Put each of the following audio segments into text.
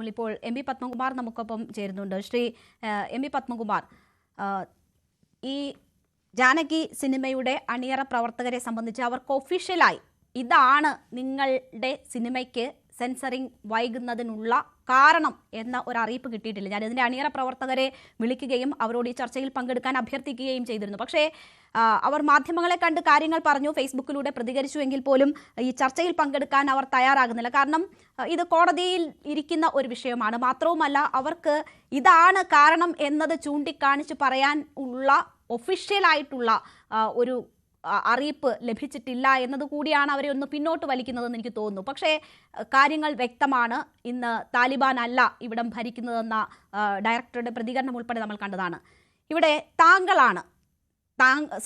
ഇപ്പോൾ M P Padmakumar നമുക്കൊപ്പം ചേരുന്നുണ്ട്. ശ്രീ എം പി പത്മകുമാർ, ഈ ജാനകി സിനിമയുടെ അണിയറ പ്രവർത്തകരെ സംബന്ധിച്ച് അവർക്ക് ഒഫീഷ്യലായി ഇതാണ് നിങ്ങളുടെ സിനിമയ്ക്ക് സെൻസറിങ് വൈകുന്നതിനുള്ള കാരണം എന്ന ഒരു അറിയിപ്പ് കിട്ടിയിട്ടില്ല. ഞാൻ ഇതിൻ്റെ അണിയറ പ്രവർത്തകരെ വിളിക്കുകയും അവരോട് ഈ ചർച്ചയിൽ പങ്കെടുക്കാൻ അഭ്യർത്ഥിക്കുകയും ചെയ്തിരുന്നു. പക്ഷേ അവർ മാധ്യമങ്ങളെ കണ്ട് കാര്യങ്ങൾ പറഞ്ഞു, ഫേസ്ബുക്കിലൂടെ പ്രതികരിച്ചുവെങ്കിൽ പോലും ഈ ചർച്ചയിൽ പങ്കെടുക്കാൻ അവർ തയ്യാറാകുന്നില്ല. കാരണം ഇത് കോടതിയിൽ ഇരിക്കുന്ന ഒരു വിഷയമാണ്. മാത്രവുമല്ല, അവർക്ക് ഇതാണ് കാരണം എന്നത് ചൂണ്ടിക്കാണിച്ച് പറയാൻ ഉള്ള ഒഫീഷ്യലായിട്ടുള്ള ഒരു അറിയിപ്പ് ലഭിച്ചിട്ടില്ല എന്നത് കൂടിയാണ് അവരെ ഒന്ന് പിന്നോട്ട് വലിക്കുന്നതെന്ന് എനിക്ക് തോന്നുന്നു. പക്ഷേ കാര്യങ്ങൾ വ്യക്തമാണ്. ഇന്ന് താലിബാൻ അല്ല ഇവിടം ഭരിക്കുന്നതെന്ന ഡയറക്ടറുടെ പ്രതികരണം ഉൾപ്പെടെ നമ്മൾ കണ്ടതാണ്. ഇവിടെ താങ്കളാണ്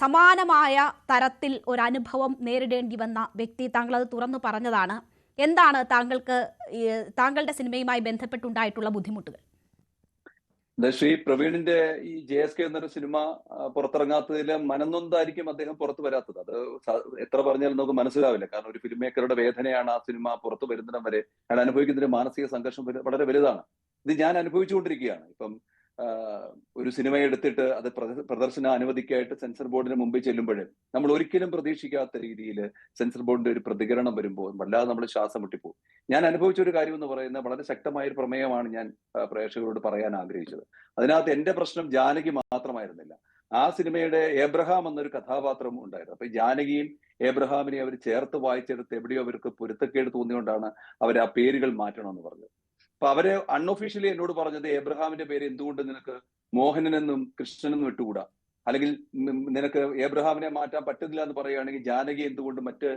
സമാനമായ തരത്തിൽ ഒരു അനുഭവം നേരിടേണ്ടി വന്ന വ്യക്തി. താങ്കൾ അത് തുറന്നു പറഞ്ഞതാണ്. എന്താണ് താങ്കളുടെ സിനിമയുമായി ബന്ധപ്പെട്ടുണ്ടായിട്ടുള്ള ബുദ്ധിമുട്ടുകൾ? ശ്രീ പ്രവീണിന്റെ ഈ JSK എന്നൊരു സിനിമ പുറത്തിറങ്ങാത്തതിൽ മനംനൊന്തായിരിക്കും അദ്ദേഹം പുറത്തു വരാത്തത്. അത് എത്ര പറഞ്ഞാലും നമുക്ക് മനസ്സിലാവില്ല. കാരണം ഒരു ഫിലിം മേക്കറുടെ വേദനയാണ് ആ സിനിമ പുറത്തു വരുന്നിടം വരെ അയാൾ അനുഭവിക്കുന്നതിന്റെ മാനസിക സംഘർഷം വളരെ വലുതാണ്. ഇത് ഞാൻ അനുഭവിച്ചുകൊണ്ടിരിക്കുകയാണ്. ഇപ്പം ഒരു സിനിമ എടുത്തിട്ട് അത് പ്രദർശന അനുമതിക്കായിട്ട് സെൻസർ ബോർഡിന് മുമ്പിൽ ചെല്ലുമ്പോൾ നമ്മൾ ഒരിക്കലും പ്രതീക്ഷിക്കാത്ത രീതിയിൽ സെൻസർ ബോർഡിന്റെ ഒരു പ്രതികരണം വരുമ്പോൾ വല്ലാതെ നമ്മൾ ശ്വാസം മുട്ടിപ്പോകും. ഞാൻ അനുഭവിച്ച ഒരു കാര്യം എന്ന് പറയുന്നത് വളരെ ശക്തമായ ഒരു പ്രമേയമാണ് ഞാൻ പ്രേക്ഷകരോട് പറയാൻ ആഗ്രഹിച്ചത്. അതിനകത്ത് എന്റെ പ്രശ്നം ജാനകി മാത്രമായിരുന്നില്ല. ആ സിനിമയുടെ ഏബ്രഹാം എന്നൊരു കഥാപാത്രം ഉണ്ടായിരുന്നു. അപ്പൊ ജാനകിയും ഏബ്രഹാമിനെയും അവർ ചേർത്ത് വായിച്ചെടുത്ത് എവിടെയോ അവർക്ക് പൊരുത്തക്കേട് തോന്നിയോണ്ടാണ് അവർ ആ പേരുകൾ മാറ്റണമെന്ന് പറഞ്ഞത്. അപ്പൊ അവര് അൺഒഫീഷ്യലി എന്നോട് പറഞ്ഞത് ഏബ്രഹാമിന്റെ പേര് എന്തുകൊണ്ട് നിനക്ക് മോഹനനെന്നും കൃഷ്ണനെന്നും ഇട്ടുകൂടാ, അല്ലെങ്കിൽ നിനക്ക് ഏബ്രഹാമിനെ മാറ്റാൻ പറ്റുന്നില്ല എന്ന് പറയുകയാണെങ്കിൽ ജാനകി എന്തുകൊണ്ട് മറ്റ്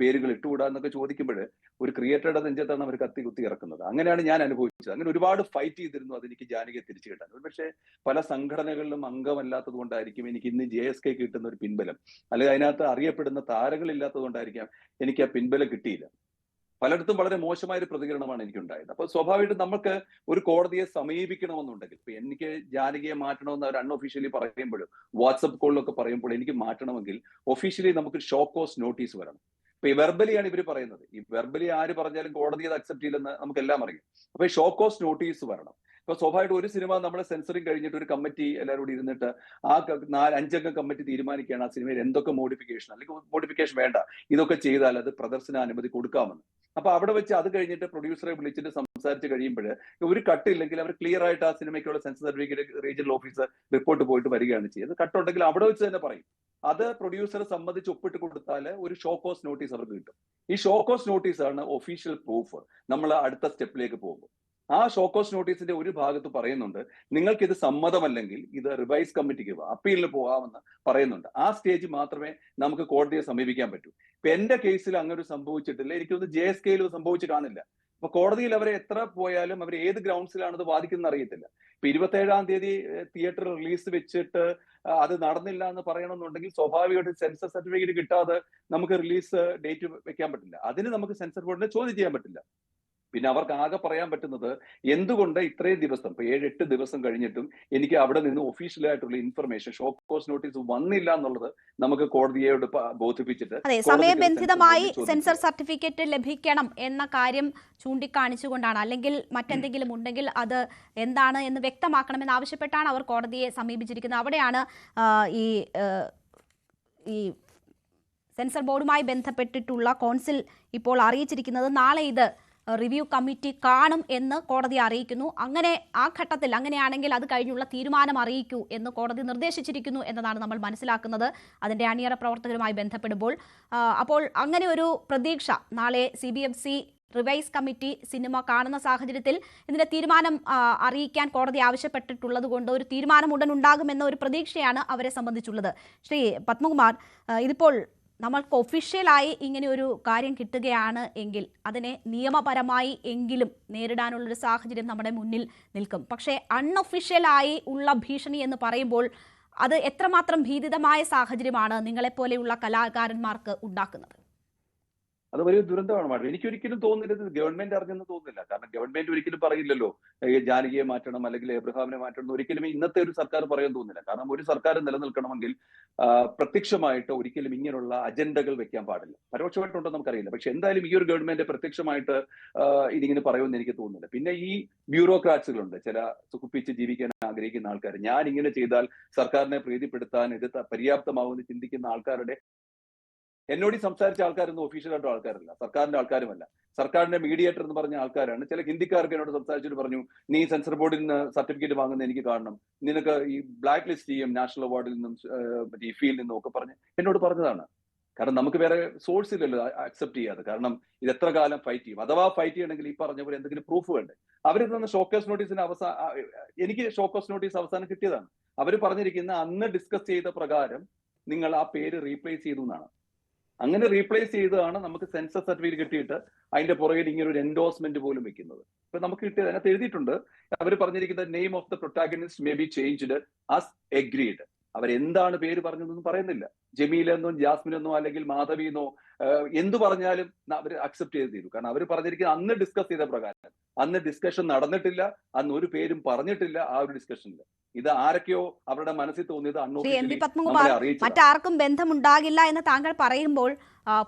പേരുകൾ ഇട്ടുകൂടാ എന്നൊക്കെ ചോദിക്കുമ്പോൾ ഒരു ക്രിയേറ്ററുടെ നെഞ്ചത്താണ് അവർ കത്തി കുത്തി ഇറക്കുന്നത്. അങ്ങനെയാണ് ഞാൻ അനുഭവിച്ചത്. അങ്ങനെ ഒരുപാട് ഫൈറ്റ് ചെയ്തിരുന്നു അതെനിക്ക് ജാനകിയെ തിരിച്ചു കിട്ടാൻ. പക്ഷേ പല സംഘടനകളിലും അംഗമല്ലാത്തത് കൊണ്ടായിരിക്കും എനിക്ക് ഇന്ന് JSK കിട്ടുന്ന ഒരു പിൻബലം, അല്ലെങ്കിൽ അതിനകത്ത് അറിയപ്പെടുന്ന താരങ്ങളില്ലാത്തത് കൊണ്ടായിരിക്കാം എനിക്ക് ആ പിൻബലം കിട്ടിയില്ല. പലയിടത്തും വളരെ മോശമായ ഒരു പ്രതികരണമാണ് എനിക്കുണ്ടായത്. അപ്പൊ സ്വാഭാവികമായിട്ടും നമുക്ക് ഒരു കോടതിയെ സമീപിക്കണമെന്നുണ്ടെങ്കിൽ, ഇപ്പൊ എനിക്ക് ജാനകിയെ മാറ്റണമെന്ന് അവർ അൺഒഫീഷ്യലി പറയുമ്പോഴും വാട്സപ്പ് കോളിലൊക്കെ പറയുമ്പോൾ എനിക്ക് മാറ്റണമെങ്കിൽ ഒഫീഷ്യലി നമുക്ക് ഷോ കോസ് നോട്ടീസ് വരണം. ഇപ്പൊ ഈ വെർബലിയാണ് ഇവർ പറയുന്നത്. ഈ വെർബലി ആര് പറഞ്ഞാലും കോടതി അത് അക്സെപ്റ്റ് ചെയ്യില്ലെന്ന് നമുക്ക് എല്ലാം അറിയാം. അപ്പൊ ഈ ഷോ കോസ് നോട്ടീസ് വരണം. ഇപ്പൊ സ്വാഭാവികമായിട്ട് ഒരു സിനിമ നമ്മുടെ സെൻസറിങ് കഴിഞ്ഞിട്ട് ഒരു കമ്മിറ്റി എല്ലാവരും കൂടി ഇരുന്നിട്ട് ആ 4-5 അംഗ കമ്മിറ്റി തീരുമാനിക്കുകയാണ് ആ സിനിമയിൽ എന്തൊക്കെ മോഡിഫിക്കേഷൻ അല്ലെങ്കിൽ മോഡിഫിക്കേഷൻ വേണ്ട, ഇതൊക്കെ ചെയ്താൽ അത് പ്രദർശന അനുമതി കൊടുക്കാമെന്ന്. അപ്പൊ അവിടെ വെച്ച് അത് കഴിഞ്ഞിട്ട് പ്രൊഡ്യൂസറെ വിളിച്ചിട്ട് സംസാരിച്ച് കഴിയുമ്പോൾ ഒരു കട്ടില്ലെങ്കിൽ അവർ ക്ലിയർ ആയിട്ട് ആ സിനിമയ്ക്കുള്ള censor certificate regional officer report പോയിട്ട് വരികയാണ് ചെയ്യുന്നത്. കട്ടുണ്ടെങ്കിൽ അവിടെ വെച്ച് തന്നെ പറയും. അത് പ്രൊഡ്യൂസറെ സംബന്ധിച്ച് ഒപ്പിട്ട് കൊടുത്താൽ ഒരു ഷോ കോസ് നോട്ടീസ് അവർക്ക് കിട്ടും. ഈ ഷോ കോസ് നോട്ടീസ് ആണ് ഒഫീഷ്യൽ പ്രൂഫ് നമ്മൾ അടുത്ത സ്റ്റെപ്പിലേക്ക് പോകുമ്പോൾ. ആ ഷോ കോസ് നോട്ടീസിന്റെ ഒരു ഭാഗത്ത് പറയുന്നുണ്ട്, നിങ്ങൾക്ക് ഇത് സമ്മതമല്ലെങ്കിൽ ഇത് റിവൈസ് കമ്മിറ്റിക്ക് അപ്പീലിന് പോകാമെന്ന് പറയുന്നുണ്ട്. ആ സ്റ്റേജ് മാത്രമേ നമുക്ക് കോടതിയെ സമീപിക്കാൻ പറ്റൂ. ഇപ്പൊ എന്റെ കേസിൽ അങ്ങനെ സംഭവിച്ചിട്ടില്ല. എനിക്കൊന്ന് JSKയിൽ സംഭവിച്ചു കാണില്ല. അപ്പൊ കോടതിയിൽ അവരെ എത്ര പോയാലും അവർ ഏത് ഗ്രൗണ്ട്സിലാണ് ഇത് വാദിക്കുന്നത് അറിയത്തില്ല. ഇപ്പൊ 27-ാം തീയതി തിയേറ്റർ റിലീസ് വെച്ചിട്ട് അത് നടന്നില്ല എന്ന് പറയണമെന്നുണ്ടെങ്കിൽ സ്വാഭാവികമായിട്ട് സെൻസർ സർട്ടിഫിക്കറ്റ് കിട്ടാതെ നമുക്ക് റിലീസ് ഡേറ്റ് വെക്കാൻ പറ്റില്ല. അതിന് നമുക്ക് സെൻസർ ബോർഡിനെ ചോദ്യം ചെയ്യാൻ പറ്റില്ല. പിന്നെ അവർക്ക് ആകെ പറയാൻ പറ്റുന്നത് എന്തുകൊണ്ട് ഇത്രയും ദിവസം, ഇപ്പൊ 7-8 ദിവസം കഴിഞ്ഞിട്ടും എനിക്ക് അവിടെ നിന്ന് ഒഫീഷ്യലായിട്ടുള്ള ഇൻഫർമേഷൻ ഷോ കോസ് നോട്ടീസ് വന്നില്ല എന്നുള്ളത് നമുക്ക് കോടതിയോട് ബോധിപ്പിച്ചിട്ട് സമയബന്ധിതമായി സെൻസർ സർട്ടിഫിക്കറ്റ് ലഭിക്കണം എന്ന കാര്യം ചൂണ്ടിക്കാണിച്ചുകൊണ്ടാണ്, അല്ലെങ്കിൽ മറ്റെന്തെങ്കിലും ഉണ്ടെങ്കിൽ അത് എന്താണ് എന്ന് വ്യക്തമാക്കണമെന്ന് ആവശ്യപ്പെട്ടാണ് അവർ കോടതിയെ സമീപിച്ചിരിക്കുന്നത്. അവിടെയാണ് ഈ സെൻസർ ബോർഡുമായി ബന്ധപ്പെട്ടിട്ടുള്ള കൗൺസിൽ ഇപ്പോൾ അറിയിച്ചിരിക്കുന്നത് നാളെ ഇത് റിവ്യൂ കമ്മിറ്റി കാണും എന്ന് കോടതി അറിയിക്കുന്നു. അങ്ങനെ ആ ഘട്ടത്തിൽ അങ്ങനെയാണെങ്കിൽ അത് കഴിഞ്ഞുള്ള തീരുമാനം അറിയിക്കൂ എന്ന് കോടതി നിർദ്ദേശിച്ചിരിക്കുന്നു എന്നതാണ് നമ്മൾ മനസ്സിലാക്കുന്നത് അതിൻ്റെ അണിയറ പ്രവർത്തകരുമായി ബന്ധപ്പെടുമ്പോൾ. അപ്പോൾ അങ്ങനെ ഒരു പ്രതീക്ഷ നാളെ CBFC റിവൈസ് കമ്മിറ്റി സിനിമ കാണുന്ന സാഹചര്യത്തിൽ ഇതിന്റെ തീരുമാനം അറിയിക്കാൻ കോടതി ആവശ്യപ്പെട്ടിട്ടുള്ളത് കൊണ്ട് ഒരു തീരുമാനം ഉടൻ ഉണ്ടാകുമെന്ന ഒരു പ്രതീക്ഷയാണ് അവരെ സംബന്ധിച്ചുള്ളത്. ശ്രീ പത്മകുമാർ, ഇതിപ്പോൾ നമ്മൾക്ക് ഒഫീഷ്യലായി ഇങ്ങനെ ഒരു കാര്യം കിട്ടുകയാണ് എങ്കിൽ അതിനെ നിയമപരമായി എങ്കിലും നേരിടാനുള്ളൊരു സാഹചര്യം നമ്മുടെ മുന്നിൽ നിൽക്കും. പക്ഷേ അൺഒഫീഷ്യലായി ഉള്ള ഭീഷണി എന്ന് പറയുമ്പോൾ അത് എത്രമാത്രം ഭീതിതമായ സാഹചര്യമാണ് നിങ്ങളെപ്പോലെയുള്ള കലാകാരന്മാർക്ക് ഉണ്ടാക്കുന്നത്? അത് വലിയ ദുരന്തമാണ് മാഡം. എനിക്കൊരിക്കലും തോന്നുന്നില്ല ഇത് ഗവൺമെന്റ് അറിഞ്ഞെന്ന് തോന്നുന്നില്ല. കാരണം ഗവൺമെന്റ് ഒരിക്കലും പറയില്ലല്ലോ ജാനകിയെ മാറ്റണം അല്ലെങ്കിൽ എബ്രഹാമിനെ മാറ്റണം എന്ന് ഒരിക്കലും ഇന്നത്തെ ഒരു സർക്കാർ പറയാൻ തോന്നുന്നില്ല. കാരണം ഒരു സർക്കാർ നിലനിൽക്കണമെങ്കിൽ പ്രത്യക്ഷമായിട്ട് ഒരിക്കലും ഇങ്ങനെയുള്ള അജണ്ടകൾ വെക്കാൻ പാടില്ല. പരോക്ഷമായിട്ടുണ്ടോ നമുക്കറിയില്ല. പക്ഷെ എന്തായാലും ഈ ഒരു ഗവൺമെന്റ് പ്രത്യക്ഷമായിട്ട് ഇതിങ്ങനെ പറയുമെന്ന് എനിക്ക് തോന്നുന്നില്ല. പിന്നെ ഈ ബ്യൂറോക്രാറ്റ്സുകളുണ്ട്, ചില സുഖിപ്പിച്ച് ജീവിക്കാൻ ആഗ്രഹിക്കുന്ന ആൾക്കാർ. ഞാൻ ഇങ്ങനെ ചെയ്താൽ സർക്കാരിനെ പ്രീതിപ്പെടുത്താൻ ഇത് പര്യാപ്തമാവുമെന്ന് ചിന്തിക്കുന്ന ആൾക്കാരുടെ എന്നോട് ഈ സംസാരിച്ച ആൾക്കാരൊന്നും ഒഫീഷ്യലായിട്ടുള്ള ആൾക്കാരല്ല, സർക്കാരിന്റെ ആൾക്കാരുമല്ല. സർക്കാരിന്റെ മീഡിയേറ്റർ എന്ന് പറഞ്ഞ ആൾക്കാരാണ്. ചില ഹിന്ദിക്കാർക്ക് എന്നോട് സംസാരിച്ചിട്ട് പറഞ്ഞു, നീ സെൻസർ ബോർഡിൽ നിന്ന് സർട്ടിഫിക്കറ്റ് വാങ്ങുന്ന എനിക്ക് കാണണം, നിനക്ക് ഈ ബ്ലാക്ക് ലിസ്റ്റ് ചെയ്യും നാഷണൽ അവാർഡിൽ നിന്നും ഇഫിയിൽ നിന്നും ഒക്കെ പറഞ്ഞ് എന്നോട് പറഞ്ഞതാണ്. കാരണം നമുക്ക് വേറെ സോഴ്സ് ഇല്ലല്ലോ അക്സെപ്റ്റ് ചെയ്യാതെ. കാരണം ഇത് എത്ര കാലം ഫൈറ്റ് ചെയ്യും? അഥവാ ഫൈറ്റ് ചെയ്യണമെങ്കിൽ ഈ പറഞ്ഞ പോലെ എന്തെങ്കിലും പ്രൂഫ് വേണ്ടേ? അവർ തന്ന ഷോക്കേസ് നോട്ടീസിന് എനിക്ക് ഷോക്കേസ് നോട്ടീസ് അവസാനം കിട്ടിയതാണ്. അവർ പറഞ്ഞിരിക്കുന്ന അന്ന് ഡിസ്കസ് ചെയ്ത പ്രകാരം നിങ്ങൾ ആ പേര് റീപ്ലേസ് ചെയ്തു എന്നാണ്. അങ്ങനെ റീപ്ലേസ് ചെയ്തതാണ് നമുക്ക് സെൻസസ് സർട്ടിഫിക്കറ്റ് കിട്ടിയിട്ട് അതിന്റെ പുറകിൽ ഇങ്ങനെ ഒരു എൻഡോഴ്സ്മെന്റ് പോലും വെക്കുന്നത്. ഇപ്പൊ നമുക്ക് കിട്ടിയത് അതിനകത്ത് എഴുതിയിട്ടുണ്ട്, അവർ പറഞ്ഞിരിക്കുന്നത് name of the protagonist may be changed as agreed. അവരെന്താണ് പേര് പറഞ്ഞതെന്നൊന്നും പറയുന്നില്ല. ജമീൽ എന്നോ ജാസ്മിൻ എന്നോ അല്ലെങ്കിൽ മാധവി എന്നോ എന്തു പറഞ്ഞാലും അവർ അക്സെപ്റ്റ് ചെയ്ത് തീരും. കാരണം അവർ പറഞ്ഞിരിക്കുന്നത് അന്ന് ഡിസ്കസ് ചെയ്ത പ്രകാരം. അന്ന് ഡിസ്കഷൻ നടന്നിട്ടില്ല, അന്ന് ഒരു പേരും പറഞ്ഞിട്ടില്ല ആ ഒരു ഡിസ്കഷനിൽ. ഇത് ആരൊക്കെയോ അവരുടെ മനസ്സിൽ തോന്നിയത് എം.പി. പത്മകുമാർ, മറ്റാർക്കും ബന്ധമുണ്ടാകില്ല എന്ന് താങ്കൾ പറയുമ്പോൾ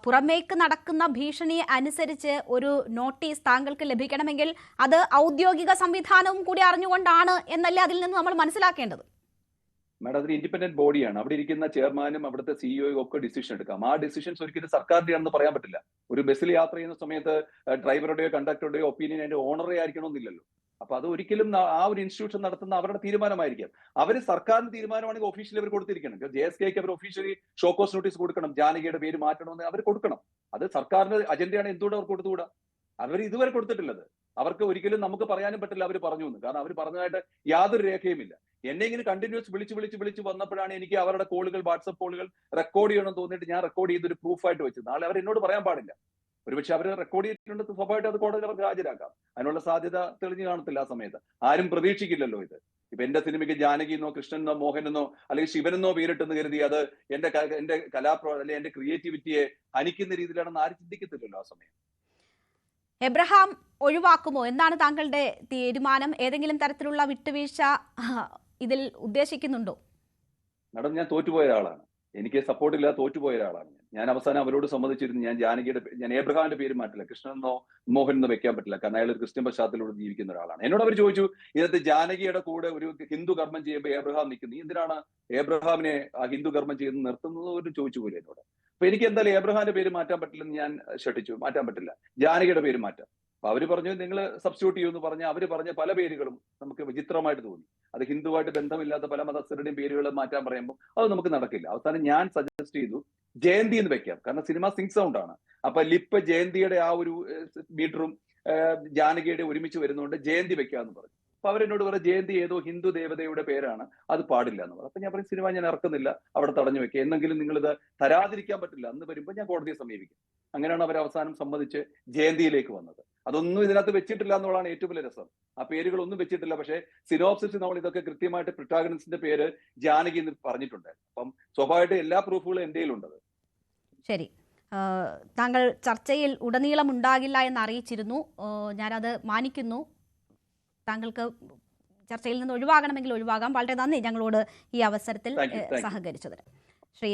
പുറമേക്ക് നടക്കുന്ന ഭീഷണി അനുസരിച്ച് ഒരു നോട്ടീസ് താങ്കൾക്ക് ലഭിക്കണമെങ്കിൽ അത് ഔദ്യോഗിക സംവിധാനവും കൂടി അറിഞ്ഞുകൊണ്ടാണ് എന്നല്ലേ അതിൽ നിന്ന് നമ്മൾ മനസ്സിലാക്കേണ്ടത്? മാഡം, അതൊരു ഇൻഡിപെൻഡന്റ് ബോഡിയാണ്. അവിടെ ഇരിക്കുന്ന ചെയർമാനും അവിടുത്തെ സിഇഒയും ഒക്കെ ഡിസിഷൻ എടുക്കാം. ആ ഡിസിഷൻസ് ഒരിക്കലും സർക്കാരിന്റെ ആണെന്ന് പറയാൻ പറ്റില്ല. ഒരു ബസ്സിൽ യാത്ര ചെയ്യുന്ന സമയത്ത് ഡ്രൈവറുടെയോ കണ്ടക്ടറുടെയോ ഒപ്പീനിയൻ അതിന്റെ ഓണറേ ആയിരിക്കണമെന്നില്ലല്ലോ. അപ്പൊ അത് ഒരിക്കലും ആ ഒരു ഇൻസ്റ്റിറ്റ്യൂഷൻ നടത്തുന്ന അവരുടെ തീരുമാനമായിരിക്കാം. അവർ സർക്കാരിന്റെ തീരുമാനമാണെങ്കിൽ ഒഫീഷ്യലി അവർ കൊടുത്തിരിക്കണം. JSKക്ക് അവർ ഒഫീഷ്യലി ഷോക്കോസ് നോട്ടീസ് കൊടുക്കണം, ജാനകിയുടെ പേര് മാറ്റണമെന്ന് അവർ കൊടുക്കണം. അത് സർക്കാരിന്റെ അജണ്ടയാണ്, എന്തുകൊണ്ട് അവർ കൊടുത്തുകൂടാ? അവർ ഇതുവരെ കൊടുത്തിട്ടില്ലത്. അവർക്ക് ഒരിക്കലും നമുക്ക് പറയാനും പറ്റില്ല അവർ പറഞ്ഞു എന്ന്. കാരണം അവർ പറഞ്ഞതായിട്ട് യാതൊരു രേഖയുമില്ല. എന്നെ ഇങ്ങനെ കണ്ടിന്യൂസ് വിളിച്ച് വന്നപ്പോഴാണ് എനിക്ക് അവരുടെ കോളുകൾ, വാട്സപ്പ് കോളുകൾ റെക്കോർഡ് ചെയ്യണമെന്ന് തോന്നിയിട്ട് ഞാൻ റെക്കോർഡ് ചെയ്തൊരു പ്രൂഫായിട്ട് വെച്ചത്. നാളെ അവർ എന്നോട് പറയാൻ പാടില്ല. ഒരുപക്ഷെ അവർ റെക്കോർഡ് ചെയ്തിട്ടുണ്ട്, സ്വാഭാവികമായിട്ട് അത് കോടതിയിൽ അവർക്ക് ഹാജരാക്കാം. അതിനുള്ള സാധ്യത തെളിഞ്ഞു കാണത്തില്ല ആ സമയത്ത്. ആരും പ്രതീക്ഷിക്കില്ലല്ലോ ഇത്. ഇപ്പൊ എന്റെ സിനിമയ്ക്ക് ജാനകിന്നോ കൃഷ്ണനെന്നോ മോഹനെന്നോ അല്ലെങ്കിൽ ശിവനെന്നോ പേരിട്ടെന്ന് കരുതി അത് എന്റെ അല്ലെങ്കിൽ എന്റെ ക്രിയേറ്റിവിറ്റിയെ ഹനിക്കുന്ന രീതിയിലാണെന്ന് ആരും ചിന്തിക്കത്തില്ലല്ലോ ആ സമയം. എബ്രഹാം ഒഴിവാക്കുമോ? എന്താണ് താങ്കളുടെ തീരുമാനം? ഏതെങ്കിലും തരത്തിലുള്ള വിട്ടുവീഴ്ച ഇതിൽ ഉദ്ദേശിക്കുന്നുണ്ടോ? മാഡം, ഞാൻ തോറ്റുപോയ ഒരാളാണ്. എനിക്ക് സപ്പോർട്ടില്ല, തോറ്റുപോയ ഒരാളാണ്. ഞാൻ അവസാനം അവരോട് സമ്മതിച്ചിരുന്നു, ഞാൻ എബ്രഹാമിന്റെ പേര് മാറ്റില്ല, കൃഷ്ണനെന്നോ മോഹനെന്നോ വെക്കാൻ പറ്റില്ല. കാരണം അയാൾ ഒരു ക്രിസ്ത്യൻ പശ്ചാത്തലത്തോട് ജീവിക്കുന്ന ഒരാളാണ്. എന്നോട് അവർ ചോദിച്ചു, ഇതിനകത്ത് ജാനകിയുടെ കൂടെ ഒരു ഹിന്ദു കർമ്മം ചെയ്യുമ്പോൾ എബ്രഹാം നിൽക്കുന്നു, നീ എന്തിനാണ് എബ്രഹാമിനെ ആ ഹിന്ദു കർമ്മം ചെയ്യുന്നത് നിർത്തുന്നത് ഒരു ചോദിച്ചു പോലെ എന്നോട്. അപ്പൊ എനിക്ക് എന്തായാലും എബ്രഹാമിന്റെ പേര് മാറ്റാൻ പറ്റില്ലെന്ന് ഞാൻ ഷട്ടിച്ചു. മാറ്റാൻ പറ്റില്ല, ജാനകിയുടെ പേര് മാറ്റാം. അപ്പൊ അവര് പറഞ്ഞു നിങ്ങൾ സബ്സ്റ്റിറ്റ്യൂട്ട് ചെയ്യുമെന്ന് പറഞ്ഞ അവര് പറഞ്ഞ പല പേരുകളും നമുക്ക് വിചിത്രമായിട്ട് തോന്നി. അത് ഹിന്ദുവായിട്ട് ബന്ധമില്ലാത്ത പല മതസ്ഥരുടെയും പേരുകൾ മാറ്റാൻ പറയുമ്പോൾ അത് നമുക്ക് നടക്കില്ല. അവസാനം ഞാൻ സജസ്റ്റ് ചെയ്തു ജയന്തി എന്ന് വെക്കാം. കാരണം സിനിമ സിംഗ് സൗണ്ട് ആണ്. അപ്പൊ ലിപ്പ് ജയന്തിയുടെ ആ ഒരു മീറ്ററും ജാനകിയുടെ ഒരുമിച്ച് വരുന്നതുകൊണ്ട് ജയന്തി വെക്കാന്ന് പറഞ്ഞു. അപ്പൊ അവരെന്നോട് പറഞ്ഞു ജയന്തി ഏതോ ഹിന്ദു ദേവതയുടെ പേരാണ്, അത് പാടില്ല എന്ന് പറഞ്ഞു. അപ്പൊ ഞാൻ പറയും സിനിമ ഞാൻ ഇറക്കുന്നില്ല, അവിടെ തടഞ്ഞു വെക്കുക. എന്നെങ്കിലും നിങ്ങൾ ഇത് തരാതിരിക്കാൻ പറ്റില്ല, അന്ന് വരുമ്പോൾ ഞാൻ കോടതിയെ സമീപിക്കും. അങ്ങനെയാണ് അവർ അവസാനം സമ്മതിച്ച് ജയന്തിയിലേക്ക് വന്നത്. അതൊന്നും ഇതിനകത്ത് വെച്ചിട്ടില്ല എന്നുള്ളതാണ് ഏറ്റവും വലിയ രസം. ആ പേരുകളൊന്നും വെച്ചിട്ടില്ല. പക്ഷേ സിനോപ്സിസ് നമ്മൾ ഇതൊക്കെ കൃത്യമായിട്ട് പ്രൊട്ടാഗണിസ്റ്റിന്റെ പേര് ജാനകി എന്ന് പറഞ്ഞിട്ടുണ്ട്. അപ്പം സ്വാഭാവികമായിട്ട് എല്ലാ പ്രൂഫുകളും എന്റെ കയ്യിലുണ്ടത്. ശരി, താങ്കൾ ചർച്ചയിൽ ഉടനീളം ഉണ്ടാകില്ല എന്ന് അറിയിച്ചിരുന്നു. ഞാനത് മാനിക്കുന്നു. താങ്കൾക്ക് ചർച്ചയിൽ നിന്ന് ഒഴിവാകണമെങ്കിൽ ഒഴിവാകാം. വളരെ നന്ദി ഞങ്ങളോട് ഈ അവസരത്തിൽ സഹകരിച്ചതിന്. ശ്രീ